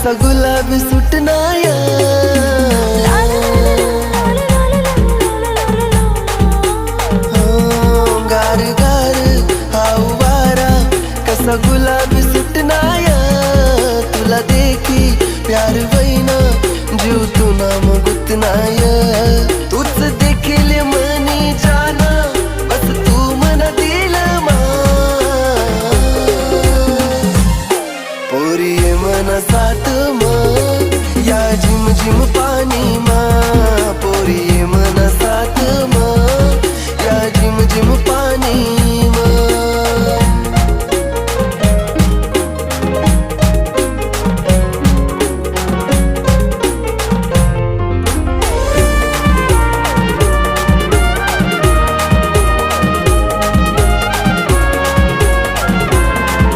कसा गुलाबी सुटनाया गार गार हाऊ वारा कसा गुलाबी सुटनाया तुला देखी प्यार वैना जीव तू नाम गुतनाया तूच देखील मनी जाना बस तू मन दिल मा पोरी मन साथ मा या झिम झिम